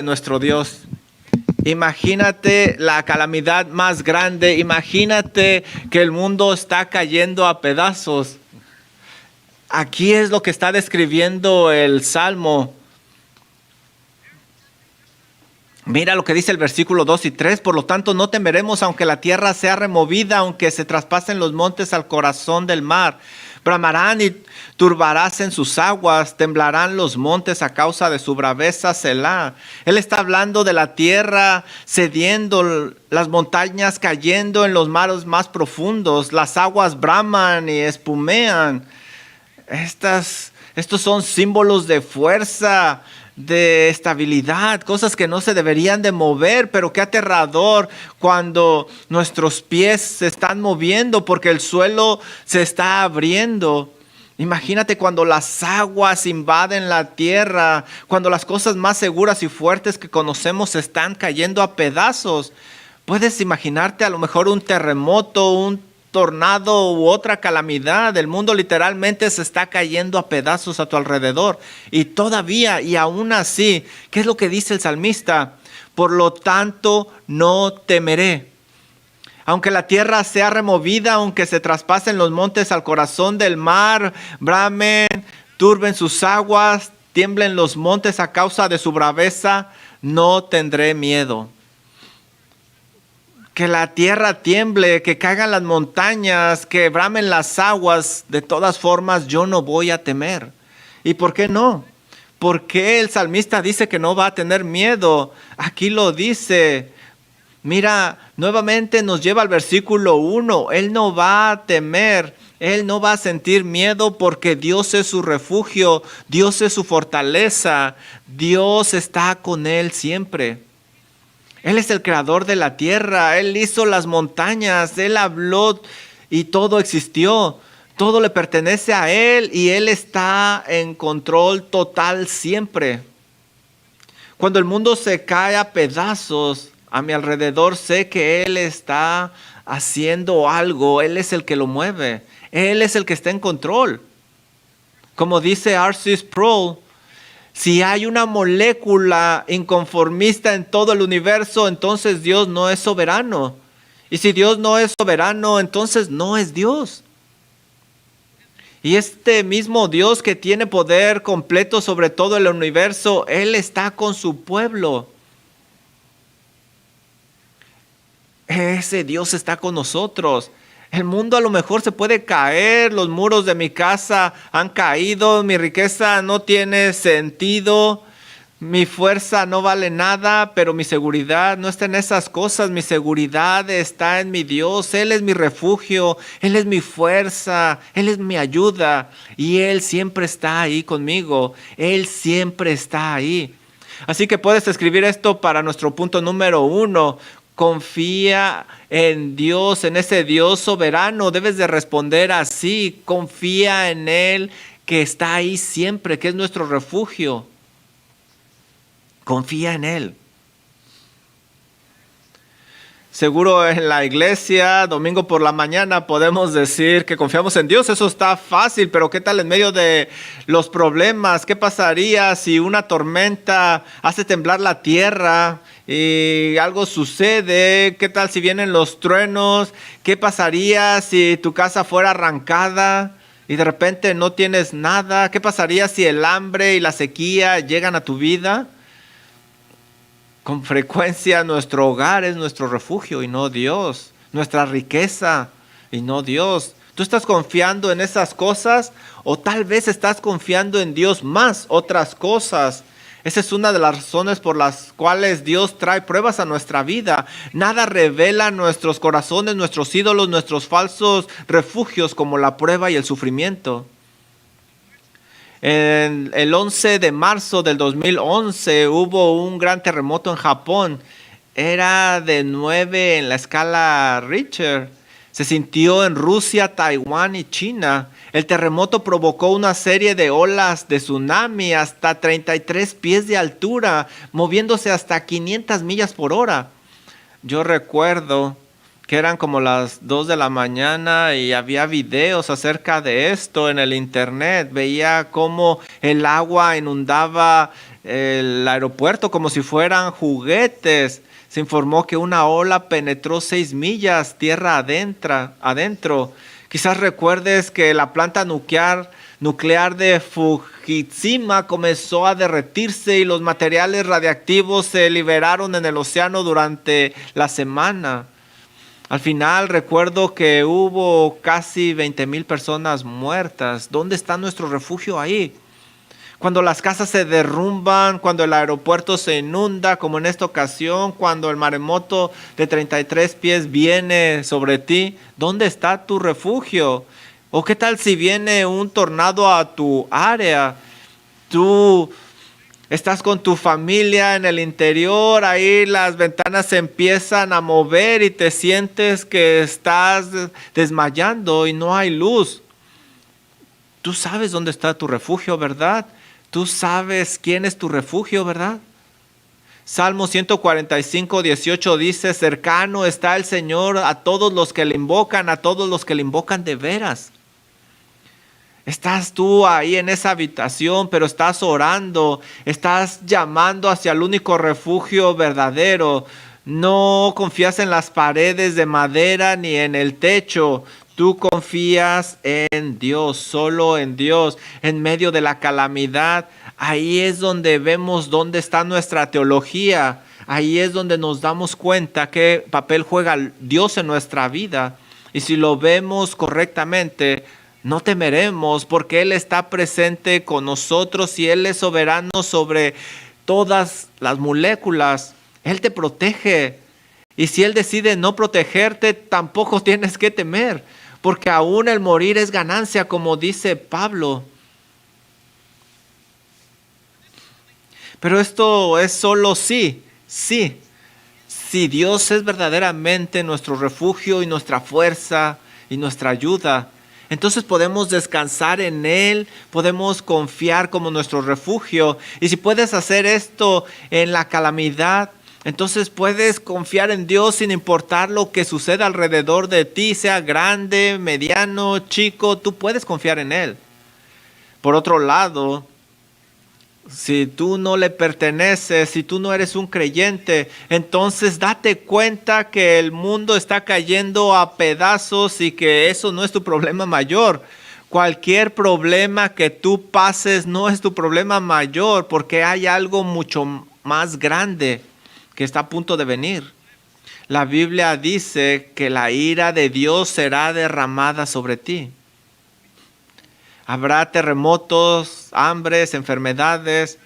nuestro Dios. Imagínate la calamidad más grande, imagínate que el mundo está cayendo a pedazos. Aquí es lo que está describiendo el Salmo. Mira lo que dice el versículo 2 y 3. Por lo tanto, no temeremos aunque la tierra sea removida, aunque se traspasen los montes al corazón del mar. Bramarán y turbarás en sus aguas, temblarán los montes a causa de su braveza, Selah. Él está hablando de la tierra cediendo, las montañas cayendo en los mares más profundos, las aguas braman y espumean. Estos son símbolos de fuerza, de estabilidad, cosas que no se deberían de mover, pero qué aterrador cuando nuestros pies se están moviendo porque el suelo se está abriendo. Imagínate cuando las aguas invaden la tierra, cuando las cosas más seguras y fuertes que conocemos están cayendo a pedazos. Puedes imaginarte a lo mejor un terremoto, un tornado u otra calamidad. El mundo literalmente se está cayendo a pedazos a tu alrededor. Y todavía, y aún así, ¿qué es lo que dice el salmista? Por lo tanto, no temeré. Aunque la tierra sea removida, aunque se traspasen los montes al corazón del mar, bramen, turben sus aguas, tiemblen los montes a causa de su braveza, no tendré miedo. Que la tierra tiemble, que caigan las montañas, que bramen las aguas, de todas formas yo no voy a temer. ¿Y por qué no? ¿Por qué el salmista dice que no va a tener miedo? Aquí lo dice. Mira, nuevamente nos lleva al versículo 1. Él no va a temer, él no va a sentir miedo porque Dios es su refugio, Dios es su fortaleza, Dios está con él siempre. Él es el creador de la tierra, Él hizo las montañas, Él habló y todo existió. Todo le pertenece a Él y Él está en control total siempre. Cuando el mundo se cae a pedazos a mi alrededor, sé que Él está haciendo algo, Él es el que lo mueve, Él es el que está en control. Como dice R.C. Sproul, si hay una molécula inconformista en todo el universo, entonces Dios no es soberano. Y si Dios no es soberano, entonces no es Dios. Y este mismo Dios que tiene poder completo sobre todo el universo, Él está con su pueblo. Ese Dios está con nosotros. El mundo a lo mejor se puede caer, los muros de mi casa han caído, mi riqueza no tiene sentido, mi fuerza no vale nada, pero mi seguridad no está en esas cosas, mi seguridad está en mi Dios, Él es mi refugio, Él es mi fuerza, Él es mi ayuda y Él siempre está ahí conmigo, Él siempre está ahí. Así que puedes escribir esto para nuestro punto número 1. Confía en Dios, en ese Dios soberano. Debes de responder así. Confía en Él que está ahí siempre, que es nuestro refugio. Confía en Él. Seguro en la iglesia, domingo por la mañana, podemos decir que confiamos en Dios. Eso está fácil, pero ¿qué tal en medio de los problemas? ¿Qué pasaría si una tormenta hace temblar la tierra y algo sucede? ¿Qué tal si vienen los truenos? ¿Qué pasaría si tu casa fuera arrancada y de repente no tienes nada? ¿Qué pasaría si el hambre y la sequía llegan a tu vida? Con frecuencia nuestro hogar es nuestro refugio y no Dios. Nuestra riqueza y no Dios. ¿Tú estás confiando en esas cosas o tal vez estás confiando en Dios más otras cosas? Esa es una de las razones por las cuales Dios trae pruebas a nuestra vida. Nada revela nuestros corazones, nuestros ídolos, nuestros falsos refugios como la prueba y el sufrimiento. El 11 de marzo del 2011 hubo un gran terremoto en Japón. Era de 9 en la escala Richter. Se sintió en Rusia, Taiwán y China. El terremoto provocó una serie de olas de tsunami hasta 33 pies de altura, moviéndose hasta 500 millas por hora. Yo recuerdo que eran como las 2 de la mañana y había videos acerca de esto en el internet. Veía cómo el agua inundaba el aeropuerto como si fueran juguetes. Se informó que una ola penetró 6 millas tierra adentro. Quizás recuerdes que la planta nuclear de Fukushima comenzó a derretirse y los materiales radiactivos se liberaron en el océano durante la semana. Al final recuerdo que hubo casi 20,000 personas muertas. ¿Dónde está nuestro refugio ahí? Cuando las casas se derrumban, cuando el aeropuerto se inunda, como en esta ocasión, cuando el maremoto de 33 pies viene sobre ti, ¿dónde está tu refugio? ¿O qué tal si viene un tornado a tu área? Tú estás con tu familia en el interior, ahí las ventanas se empiezan a mover y te sientes que estás desmayando y no hay luz. Tú sabes dónde está tu refugio, ¿verdad? Tú sabes quién es tu refugio, ¿verdad? Salmo 145, 18 dice, cercano está el Señor a todos los que le invocan, a todos los que le invocan de veras. Estás tú ahí en esa habitación, pero estás orando, estás llamando hacia el único refugio verdadero. No confías en las paredes de madera ni en el techo. Tú confías en Dios, solo en Dios, en medio de la calamidad. Ahí es donde vemos dónde está nuestra teología. Ahí es donde nos damos cuenta qué papel juega Dios en nuestra vida. Y si lo vemos correctamente, no temeremos porque Él está presente con nosotros y Él es soberano sobre todas las moléculas. Él te protege. Y si Él decide no protegerte, tampoco tienes que temer. Porque aún el morir es ganancia, como dice Pablo. Pero esto es solo si Dios es verdaderamente nuestro refugio y nuestra fuerza y nuestra ayuda, entonces podemos descansar en Él, podemos confiar como nuestro refugio. Y si puedes hacer esto en la calamidad, entonces puedes confiar en Dios sin importar lo que suceda alrededor de ti, sea grande, mediano, chico, tú puedes confiar en Él. Por otro lado, si tú no le perteneces, si tú no eres un creyente, entonces date cuenta que el mundo está cayendo a pedazos y que eso no es tu problema mayor. Cualquier problema que tú pases no es tu problema mayor porque hay algo mucho más grande que está a punto de venir. La Biblia dice que la ira de Dios será derramada sobre ti. Habrá terremotos, hambres, enfermedades.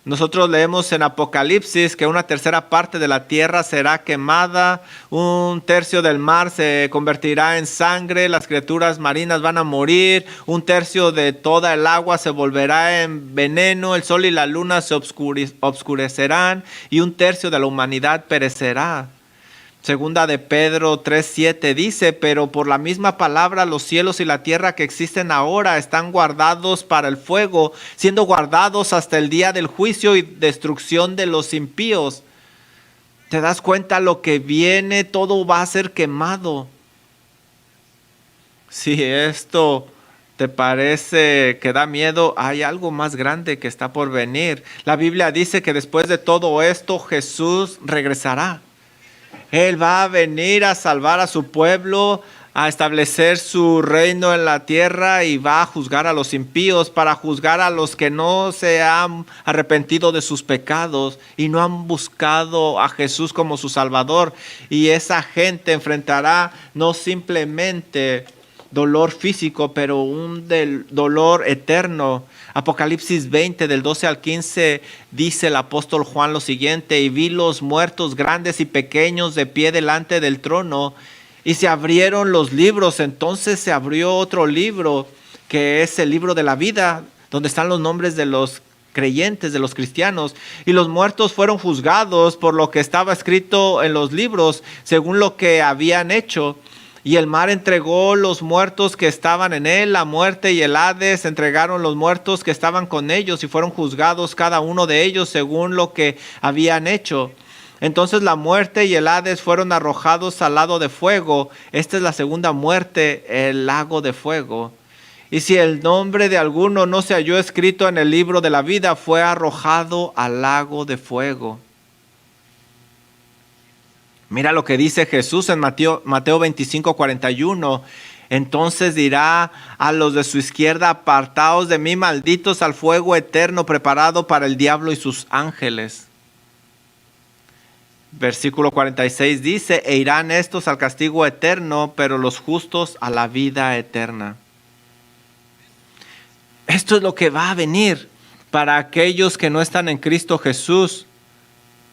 Nosotros leemos en Apocalipsis que una tercera parte de la tierra será quemada, 1/3 del mar se convertirá en sangre, las criaturas marinas van a morir, 1/3 de toda el agua se volverá en veneno, el sol y la luna se obscurecerán y 1/3 de la humanidad perecerá. Segunda de Pedro 3:7 dice, pero por la misma palabra los cielos y la tierra que existen ahora están guardados para el fuego, siendo guardados hasta el día del juicio y destrucción de los impíos. ¿Te das cuenta? Lo que viene, todo va a ser quemado. Si esto te parece que da miedo, hay algo más grande que está por venir. La Biblia dice que después de todo esto Jesús regresará. Él va a venir a salvar a su pueblo, a establecer su reino en la tierra y va a juzgar a los impíos, para juzgar a los que no se han arrepentido de sus pecados y no han buscado a Jesús como su Salvador. Y esa gente enfrentará no simplemente dolor físico, pero un dolor eterno. Apocalipsis 20 del 12 al 15 dice el apóstol Juan lo siguiente: y vi los muertos grandes y pequeños de pie delante del trono y se abrieron los libros. Entonces se abrió otro libro que es el libro de la vida, donde están los nombres de los creyentes, de los cristianos, y los muertos fueron juzgados por lo que estaba escrito en los libros según lo que habían hecho. Y el mar entregó los muertos que estaban en él, la muerte y el Hades entregaron los muertos que estaban con ellos y fueron juzgados cada uno de ellos según lo que habían hecho. Entonces la muerte y el Hades fueron arrojados al lago de fuego. Esta es la segunda muerte, el lago de fuego. Y si el nombre de alguno no se halló escrito en el libro de la vida, fue arrojado al lago de fuego. Mira lo que dice Jesús en Mateo 25:41. Entonces dirá a los de su izquierda: apartaos de mí, malditos, al fuego eterno preparado para el diablo y sus ángeles. Versículo 46 dice: e irán estos al castigo eterno, pero los justos a la vida eterna. Esto es lo que va a venir para aquellos que no están en Cristo Jesús.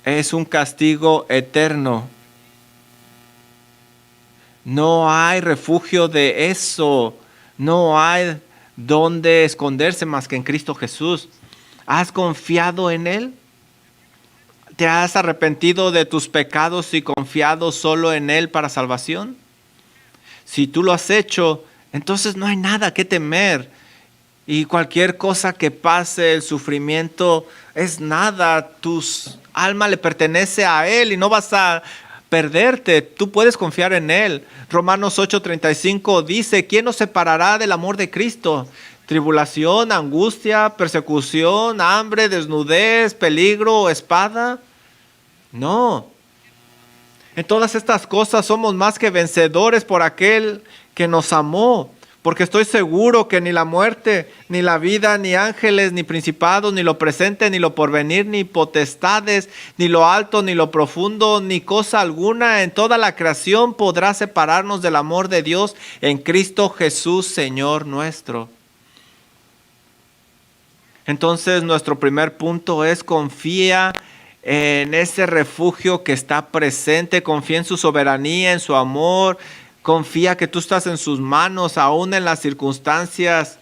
Es un castigo eterno. No hay refugio de eso. No hay donde esconderse más que en Cristo Jesús. ¿Has confiado en Él? ¿Te has arrepentido de tus pecados y confiado solo en Él para salvación? Si tú lo has hecho, entonces no hay nada que temer. Y cualquier cosa que pase, el sufrimiento es nada. Tu alma le pertenece a Él y no vas a perderte. Tú puedes confiar en Él. Romanos 8:35 dice: ¿quién nos separará del amor de Cristo? ¿Tribulación, angustia, persecución, hambre, desnudez, peligro o espada? No. En todas estas cosas somos más que vencedores por aquel que nos amó. Porque estoy seguro que ni la muerte, ni la vida, ni ángeles, ni principados, ni lo presente, ni lo porvenir, ni potestades, ni lo alto, ni lo profundo, ni cosa alguna en toda la creación podrá separarnos del amor de Dios en Cristo Jesús, Señor nuestro. Entonces, nuestro primer punto es: confía en ese refugio que está presente, confía en su soberanía, en su amor. Confía que tú estás en sus manos, aún en las circunstancias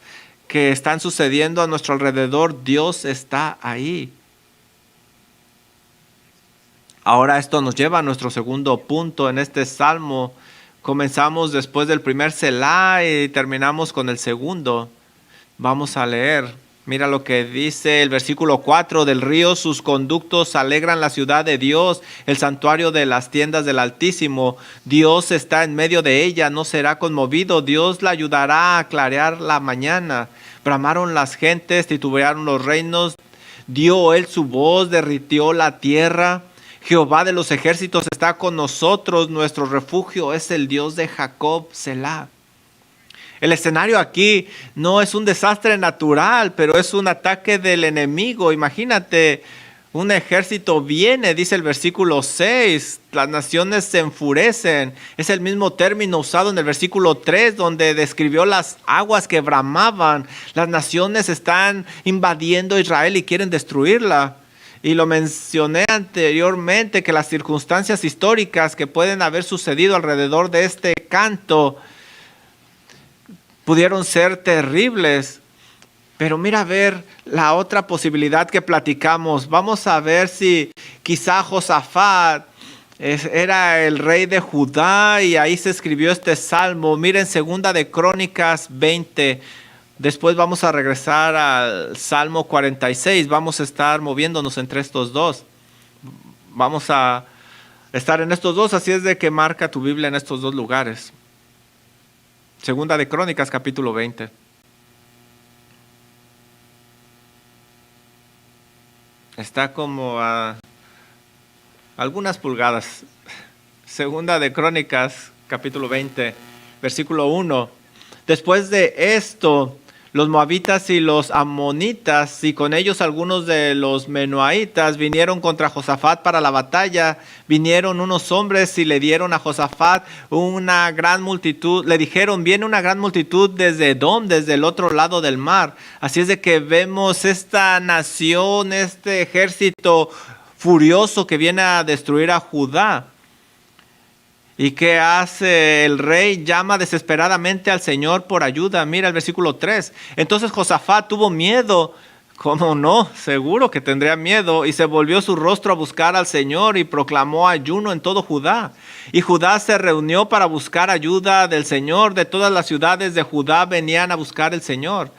que están sucediendo a nuestro alrededor. Dios está ahí. Ahora esto nos lleva a nuestro segundo punto en este salmo. Comenzamos después del primer Selah y terminamos con el segundo. Vamos a leer. Mira lo que dice el versículo 4: del río sus conductos alegran la ciudad de Dios, el santuario de las tiendas del Altísimo. Dios está en medio de ella, no será conmovido. Dios la ayudará a clarear la mañana. Bramaron las gentes, titubearon los reinos. Dio él su voz, derritió la tierra. Jehová de los ejércitos está con nosotros. Nuestro refugio es el Dios de Jacob, Selah. El escenario aquí no es un desastre natural, pero es un ataque del enemigo. Imagínate, un ejército viene, dice el versículo 6, las naciones se enfurecen. Es el mismo término usado en el versículo 3, donde describió las aguas que bramaban. Las naciones están invadiendo Israel y quieren destruirla. Y lo mencioné anteriormente, que las circunstancias históricas que pueden haber sucedido alrededor de este canto pudieron ser terribles. Pero mira a ver la otra posibilidad que platicamos. Vamos a ver si quizá Josafat era el rey de Judá y ahí se escribió este salmo. Miren, Segunda de Crónicas 20. Después vamos a regresar al Salmo 46. Vamos a estar moviéndonos entre estos dos. Vamos a estar en estos dos, así es de que marca tu Biblia en estos dos lugares. Segunda de Crónicas, capítulo 20. Está como a algunas pulgadas. Segunda de Crónicas, capítulo 20, versículo 1. Después de esto, los moabitas y los amonitas, y con ellos algunos de los menuaitas, vinieron contra Josafat para la batalla. Vinieron unos hombres y le dieron a Josafat una gran multitud. Le dijeron: viene una gran multitud desde Edom, desde el otro lado del mar. Así es de que vemos esta nación, este ejército furioso que viene a destruir a Judá. ¿Y qué hace el rey? Llama desesperadamente al Señor por ayuda. Mira el versículo 3. Entonces Josafat tuvo miedo. ¿Cómo no? Seguro que tendría miedo. Y se volvió su rostro a buscar al Señor y proclamó ayuno en todo Judá. Y Judá se reunió para buscar ayuda del Señor. De todas las ciudades de Judá venían a buscar al Señor.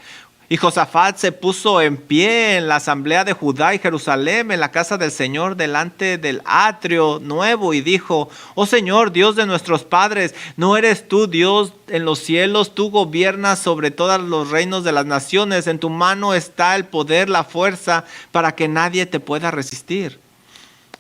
Y Josafat se puso en pie en la asamblea de Judá y Jerusalén, en la casa del Señor, delante del atrio nuevo, y dijo: oh Señor, Dios de nuestros padres, ¿no eres tú Dios en los cielos? Tú gobiernas sobre todos los reinos de las naciones. En tu mano está el poder, la fuerza, para que nadie te pueda resistir.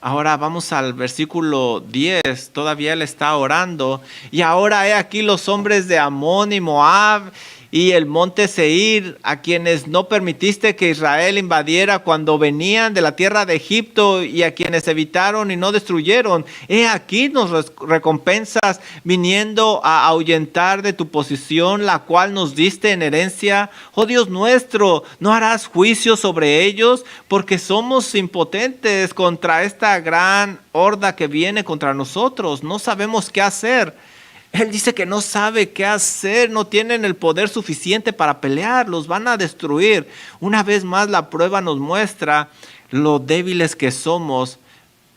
Ahora vamos al versículo 10, todavía él está orando. Y ahora he aquí los hombres de Amón y Moab y el monte Seir, a quienes no permitiste que Israel invadiera cuando venían de la tierra de Egipto, y a quienes evitaron y no destruyeron. He aquí nos recompensas viniendo a ahuyentar de tu posición, la cual nos diste en herencia. Oh Dios nuestro, ¿no harás juicio sobre ellos? Porque somos impotentes contra esta gran horda que viene contra nosotros. No sabemos qué hacer. Él dice que no sabe qué hacer, no tienen el poder suficiente para pelear, los van a destruir. Una vez más la prueba nos muestra lo débiles que somos,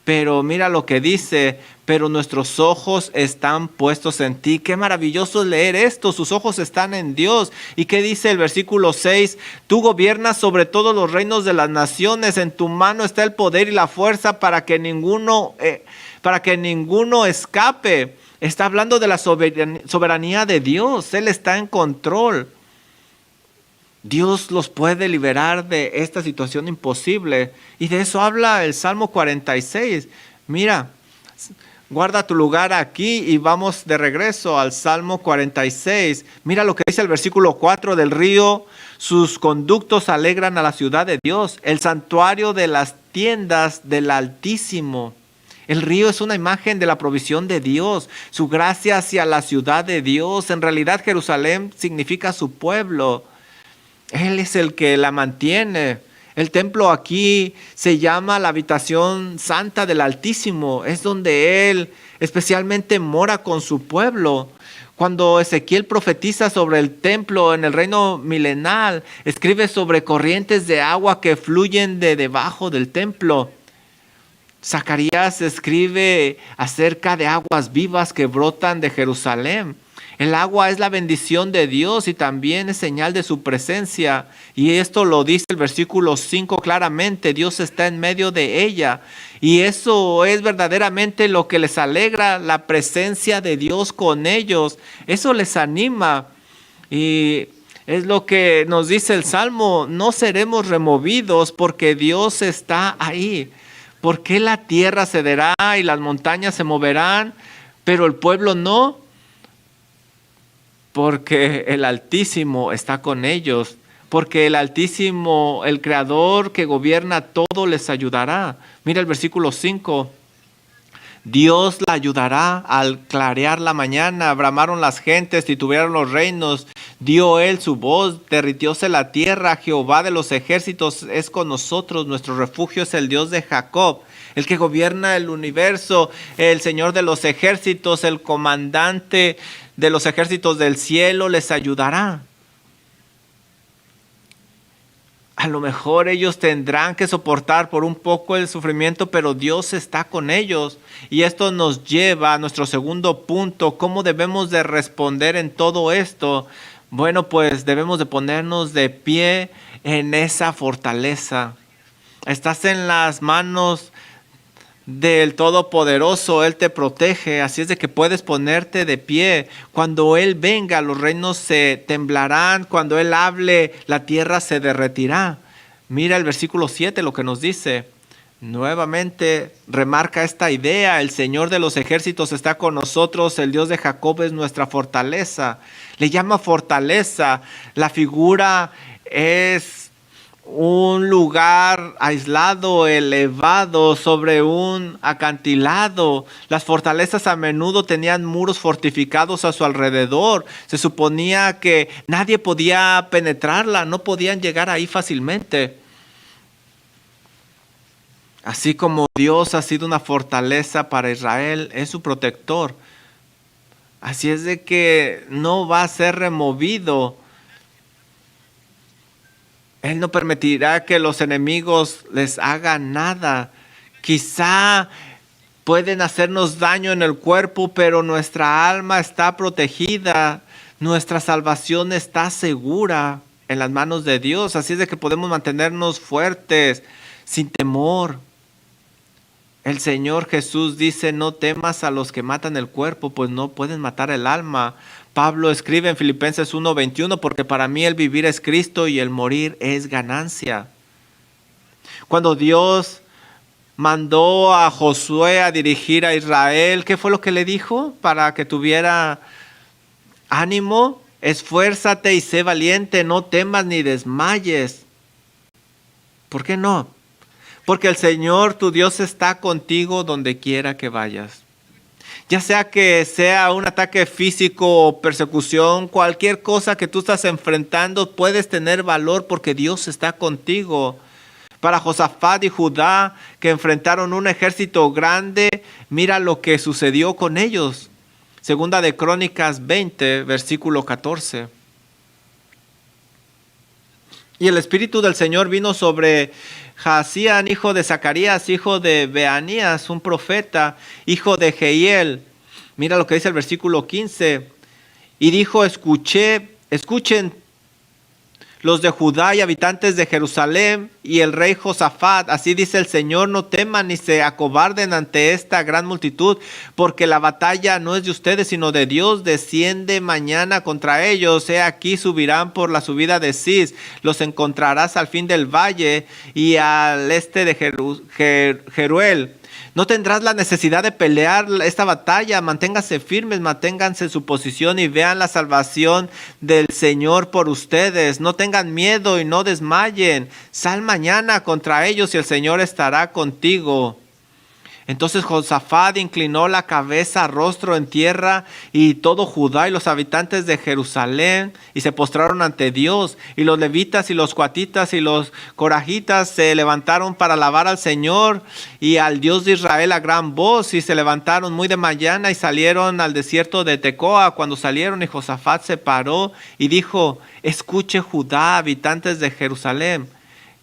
pero mira lo que dice: pero nuestros ojos están puestos en ti. Qué maravilloso es leer esto, sus ojos están en Dios. ¿Y qué dice el versículo 6? Tú gobiernas sobre todos los reinos de las naciones, en tu mano está el poder y la fuerza para que ninguno escape. Está hablando de la soberanía de Dios. Él está en control. Dios los puede liberar de esta situación imposible. Y de eso habla el Salmo 46. Mira, guarda tu lugar aquí y vamos de regreso al Salmo 46. Mira lo que dice el versículo 4: del río sus conductos alegran a la ciudad de Dios, el santuario de las tiendas del Altísimo. El río es una imagen de la provisión de Dios, su gracia hacia la ciudad de Dios. En realidad Jerusalén significa su pueblo. Él es el que la mantiene. El templo aquí se llama la habitación santa del Altísimo. Es donde Él especialmente mora con su pueblo. Cuando Ezequiel profetiza sobre el templo en el reino milenal, escribe sobre corrientes de agua que fluyen de debajo del templo. Zacarías escribe acerca de aguas vivas que brotan de Jerusalén. El agua es la bendición de Dios y también es señal de su presencia. Y esto lo dice el versículo 5 claramente: Dios está en medio de ella. Y eso es verdaderamente lo que les alegra, la presencia de Dios con ellos. Eso les anima. Y es lo que nos dice el Salmo: no seremos removidos porque Dios está ahí. ¿Por qué la tierra cederá y las montañas se moverán, pero el pueblo no? Porque el Altísimo está con ellos. Porque el Altísimo, el Creador que gobierna todo, les ayudará. Mira el versículo 5. Dios la ayudará al clarear la mañana. Bramaron las gentes, titubearon los reinos. Dio él su voz, derritióse la tierra. Jehová de los ejércitos es con nosotros. Nuestro refugio es el Dios de Jacob, el que gobierna el universo, el Señor de los ejércitos, el comandante de los ejércitos del cielo les ayudará. A lo mejor ellos tendrán que soportar por un poco el sufrimiento, pero Dios está con ellos. Y esto nos lleva a nuestro segundo punto: ¿cómo debemos de responder en todo esto? Bueno, pues debemos de ponernos de pie en esa fortaleza. Estás en las manos del Todopoderoso, Él te protege, así es de que puedes ponerte de pie. Cuando Él venga, los reinos se temblarán, cuando Él hable, la tierra se derretirá. Mira el versículo 7 lo que nos dice. Nuevamente remarca esta idea: el Señor de los ejércitos está con nosotros, el Dios de Jacob es nuestra fortaleza. Le llama fortaleza. La figura es un lugar aislado, elevado sobre un acantilado. Las fortalezas a menudo tenían muros fortificados a su alrededor. Se suponía que nadie podía penetrarla, no podían llegar ahí fácilmente. Así como Dios ha sido una fortaleza para Israel, es su protector. Así es de que no va a ser removido. Él no permitirá que los enemigos les hagan nada. Quizá pueden hacernos daño en el cuerpo, pero nuestra alma está protegida. Nuestra salvación está segura. en las manos de Dios. Así es de que podemos mantenernos fuertes, sin temor. El Señor Jesús dice, no temas a los que matan el cuerpo, pues no pueden matar el alma. Pablo escribe en Filipenses 1:21, porque para mí el vivir es Cristo y el morir es ganancia. Cuando Dios mandó a Josué a dirigir a Israel, ¿qué fue lo que le dijo? Para que tuviera ánimo, esfuérzate y sé valiente, no temas ni desmayes. ¿Por qué no? Porque el Señor tu Dios está contigo donde quiera que vayas. Ya sea que sea un ataque físico o persecución, cualquier cosa que tú estás enfrentando, puedes tener valor porque Dios está contigo. Para Josafat y Judá, que enfrentaron un ejército grande, mira lo que sucedió con ellos. Segunda de Crónicas 20, versículo 14. Y el Espíritu del Señor vino sobre Jaazías, hijo de Zacarías, hijo de Beanías, un profeta, hijo de Jehiel. Mira lo que dice el versículo 15. Y dijo, escuchen los de Judá y habitantes de Jerusalén y el rey Josafat. Así dice el Señor, no teman ni se acobarden ante esta gran multitud, porque la batalla no es de ustedes, sino de Dios. Desciende mañana contra ellos. He aquí subirán por la subida de Cis. Los encontrarás al fin del valle y al este de Jeruel. No tendrás la necesidad de pelear esta batalla. Manténganse firmes, manténganse en su posición y vean la salvación del Señor por ustedes. No tengan miedo y no desmayen. Sal mañana contra ellos y el Señor estará contigo. Entonces Josafat inclinó la cabeza, rostro en tierra, y todo Judá y los habitantes de Jerusalén, y se postraron ante Dios. Y los levitas y los coatitas y los corajitas se levantaron para alabar al Señor y al Dios de Israel a gran voz, y se levantaron muy de mañana y salieron al desierto de Tecoa. Cuando salieron, y Josafat se paró y dijo, escuche Judá, habitantes de Jerusalén,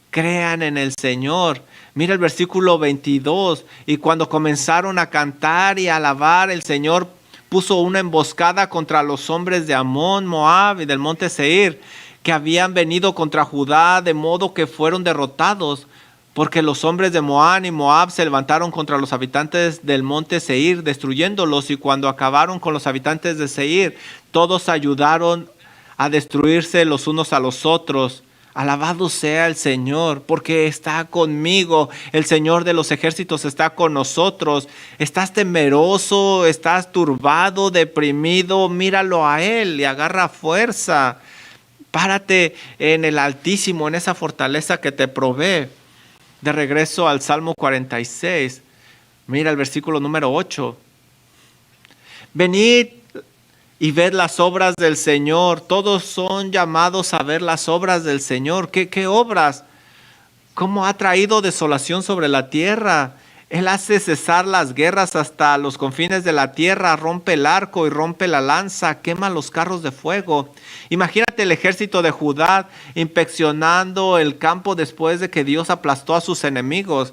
crean en el Señor. Mira el versículo 22. Y cuando comenzaron a cantar y a alabar, el Señor puso una emboscada contra los hombres de Amón, Moab y del monte Seir, que habían venido contra Judá, de modo que fueron derrotados, porque los hombres de Moab y Moab se levantaron contra los habitantes del monte Seir, destruyéndolos. Y cuando acabaron con los habitantes de Seir, todos ayudaron a destruirse los unos a los otros. Alabado sea el Señor, porque está conmigo. El Señor de los ejércitos está con nosotros. Estás temeroso, estás turbado, deprimido. Míralo a Él y agarra fuerza. Párate en el Altísimo, en esa fortaleza que te provee. De regreso al Salmo 46. Mira el versículo número 8. Venid y ved las obras del Señor. Todos son llamados a ver las obras del Señor. ¿Qué obras? ¿Cómo ha traído desolación sobre la tierra? Él hace cesar las guerras hasta los confines de la tierra, rompe el arco y rompe la lanza, quema los carros de fuego. Imagínate el ejército de Judá inspeccionando el campo después de que Dios aplastó a sus enemigos.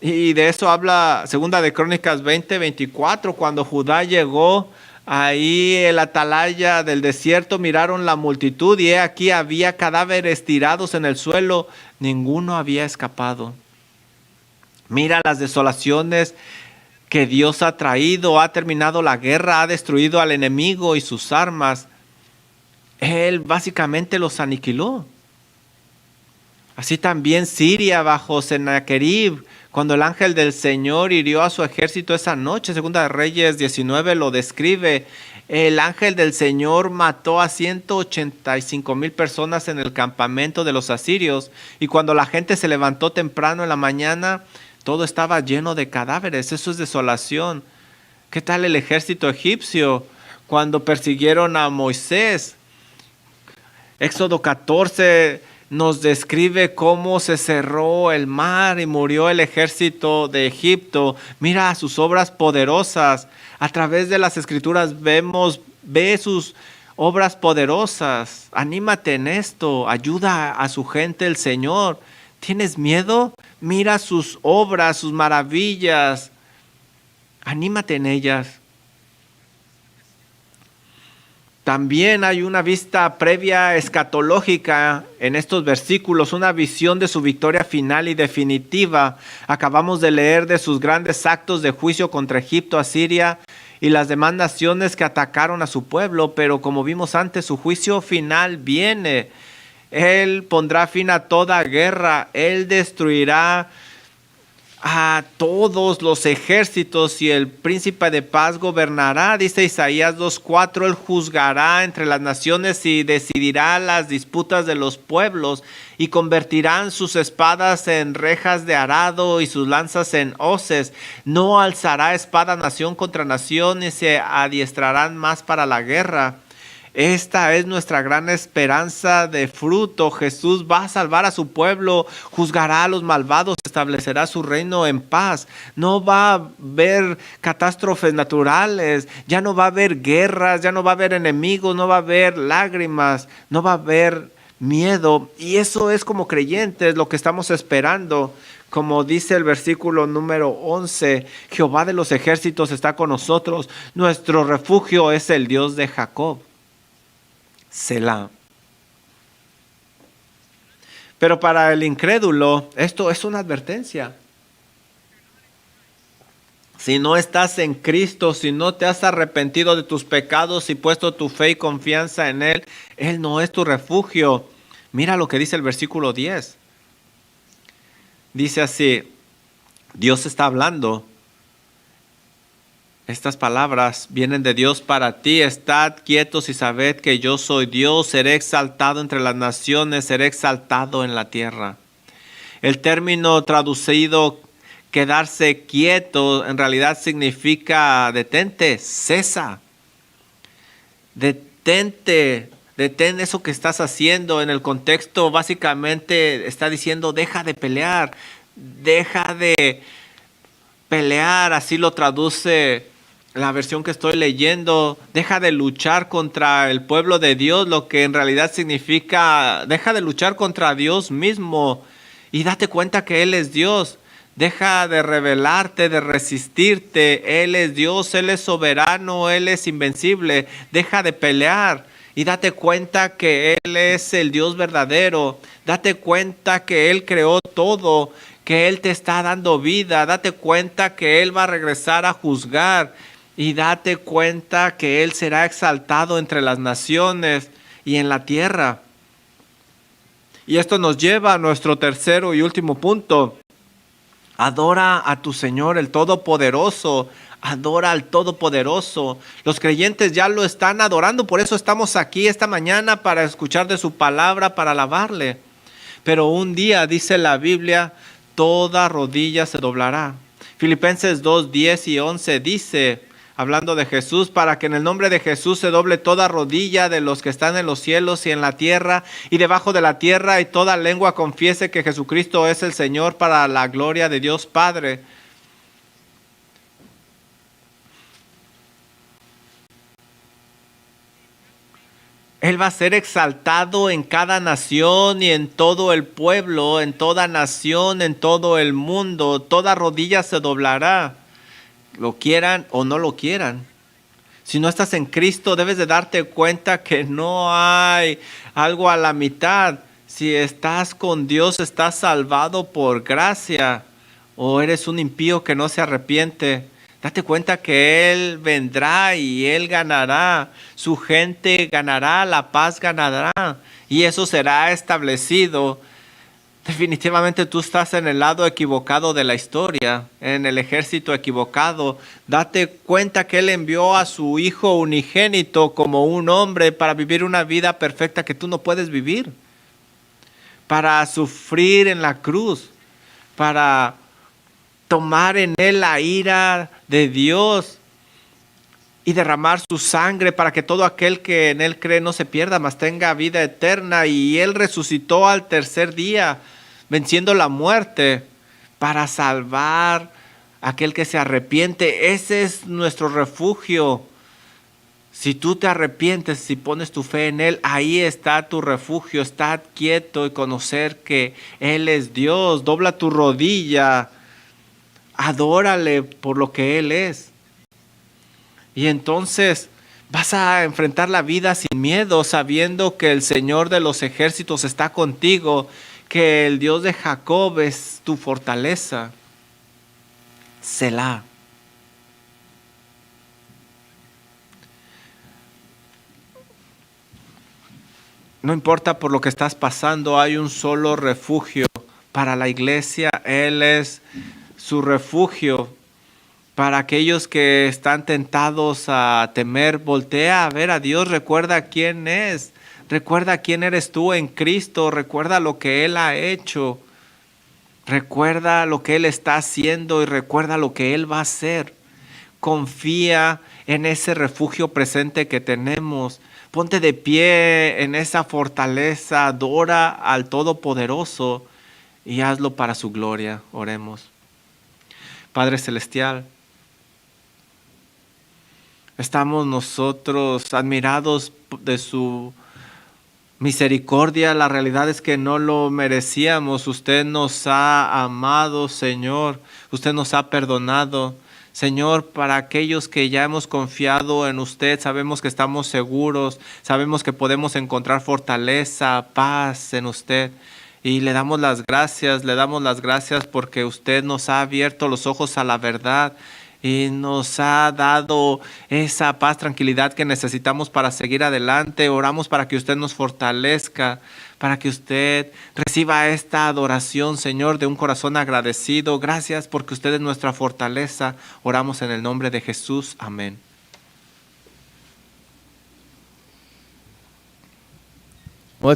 Y de eso habla Segunda de Crónicas 20:24, cuando Judá llegó ahí el atalaya del desierto, miraron la multitud y he aquí había cadáveres tirados en el suelo, ninguno había escapado. Mira las desolaciones que Dios ha traído, ha terminado la guerra, ha destruido al enemigo y sus armas. Él básicamente los aniquiló. Así también Siria bajo Sennacherib, cuando el ángel del Señor hirió a su ejército esa noche. Segunda de Reyes 19 lo describe. El ángel del Señor mató a 185,000 personas en el campamento de los asirios. Y cuando la gente se levantó temprano en la mañana, todo estaba lleno de cadáveres. Eso es desolación. ¿Qué tal el ejército egipcio cuando persiguieron a Moisés? Éxodo 14 nos describe cómo se cerró el mar y murió el ejército de Egipto. Mira sus obras poderosas. A través de las escrituras ve sus obras poderosas. Anímate en esto. Ayuda a su gente el Señor. ¿Tienes miedo? Mira sus obras, sus maravillas. Anímate en ellas. También hay una vista previa escatológica en estos versículos, una visión de su victoria final y definitiva. Acabamos de leer de sus grandes actos de juicio contra Egipto, Asiria y las demás naciones que atacaron a su pueblo, pero como vimos antes, su juicio final viene. Él pondrá fin a toda guerra, Él destruirá a todos los ejércitos y el príncipe de paz gobernará, dice Isaías 2:4, Él juzgará entre las naciones y decidirá las disputas de los pueblos y convertirán sus espadas en rejas de arado y sus lanzas en hoces. No alzará espada nación contra nación y se adiestrarán más para la guerra. Esta es nuestra gran esperanza de fruto. Jesús va a salvar a su pueblo, juzgará a los malvados, establecerá su reino en paz. No va a haber catástrofes naturales, ya no va a haber guerras, ya no va a haber enemigos, no va a haber lágrimas, no va a haber miedo. Y eso es como creyentes lo que estamos esperando. Como dice el versículo número 11, Jehová de los ejércitos está con nosotros, nuestro refugio es el Dios de Jacob. Selah. Pero para el incrédulo, esto es una advertencia. Si no estás en Cristo, si no te has arrepentido de tus pecados y puesto tu fe y confianza en Él, Él no es tu refugio. Mira lo que dice el versículo 10. Dice así, Dios está hablando. Estas palabras vienen de Dios para ti. Estad quietos y sabed que yo soy Dios. Seré exaltado entre las naciones, seré exaltado en la tierra. El término traducido quedarse quieto en realidad significa detente, cesa. Detente, detén eso que estás haciendo. En el contexto básicamente está diciendo deja de pelear, deja de pelear, así lo traduce la versión que estoy leyendo. Deja de luchar contra el pueblo de Dios, lo que en realidad significa deja de luchar contra Dios mismo y date cuenta que Él es Dios. Deja de rebelarte, de resistirte. Él es Dios, Él es soberano, Él es invencible. Deja de pelear y date cuenta que Él es el Dios verdadero. Date cuenta que Él creó todo, que Él te está dando vida. Date cuenta que Él va a regresar a juzgar. Y date cuenta que Él será exaltado entre las naciones y en la tierra. Y esto nos lleva a nuestro tercero y último punto. Adora a tu Señor, el Todopoderoso. Adora al Todopoderoso. Los creyentes ya lo están adorando, por eso estamos aquí esta mañana para escuchar de su palabra, para alabarle. Pero un día, dice la Biblia, toda rodilla se doblará. Filipenses 2, 10 y 11 dice, hablando de Jesús, para que en el nombre de Jesús se doble toda rodilla de los que están en los cielos y en la tierra y debajo de la tierra, y toda lengua confiese que Jesucristo es el Señor, para la gloria de Dios Padre. Él va a ser exaltado en cada nación y en todo el pueblo, en toda nación, en todo el mundo. Toda rodilla se doblará, lo quieran o no lo quieran. Si no estás en Cristo, debes de darte cuenta que no hay algo a la mitad. Si estás con Dios, estás salvado por gracia, o eres un impío que no se arrepiente. Date cuenta que Él vendrá y Él ganará. Su gente ganará, la paz ganará. Y eso será establecido. Definitivamente tú estás en el lado equivocado de la historia, en el ejército equivocado. Date cuenta que Él envió a su Hijo unigénito como un hombre para vivir una vida perfecta que tú no puedes vivir. Para sufrir en la cruz, para tomar en Él la ira de Dios y derramar su sangre para que todo aquel que en Él cree no se pierda, mas tenga vida eterna. Y Él resucitó al tercer día, venciendo la muerte, para salvar a aquel que se arrepiente. Ese es nuestro refugio. Si tú te arrepientes, si pones tu fe en Él, ahí está tu refugio. Estad quieto y conocer que Él es Dios. Dobla tu rodilla. Adórale por lo que Él es. Y entonces Vas a enfrentar la vida sin miedo, sabiendo que el Señor de los ejércitos está contigo, que el Dios de Jacob es tu fortaleza. Selah. No importa por lo que estás pasando, hay un solo refugio para la iglesia. Él es su refugio. Para aquellos que están tentados a temer, voltea a ver a Dios, recuerda quién es, recuerda quién eres tú en Cristo, recuerda lo que Él ha hecho, recuerda lo que Él está haciendo y recuerda lo que Él va a hacer. Confía en ese refugio presente que tenemos. Ponte de pie en esa fortaleza, adora al Todopoderoso y hazlo para su gloria. Oremos. Padre Celestial, estamos nosotros admirados de su misericordia. La realidad es que no lo merecíamos. Usted nos ha amado, Señor. Usted nos ha perdonado. Señor, para aquellos que ya hemos confiado en usted, sabemos que estamos seguros, sabemos que podemos encontrar fortaleza, paz en usted. Y le damos las gracias porque usted nos ha abierto los ojos a la verdad y nos ha dado esa paz, tranquilidad que necesitamos para seguir adelante. Oramos para que usted nos fortalezca, para que usted reciba esta adoración, Señor, de un corazón agradecido. Gracias porque usted es nuestra fortaleza. Oramos en el nombre de Jesús. Amén.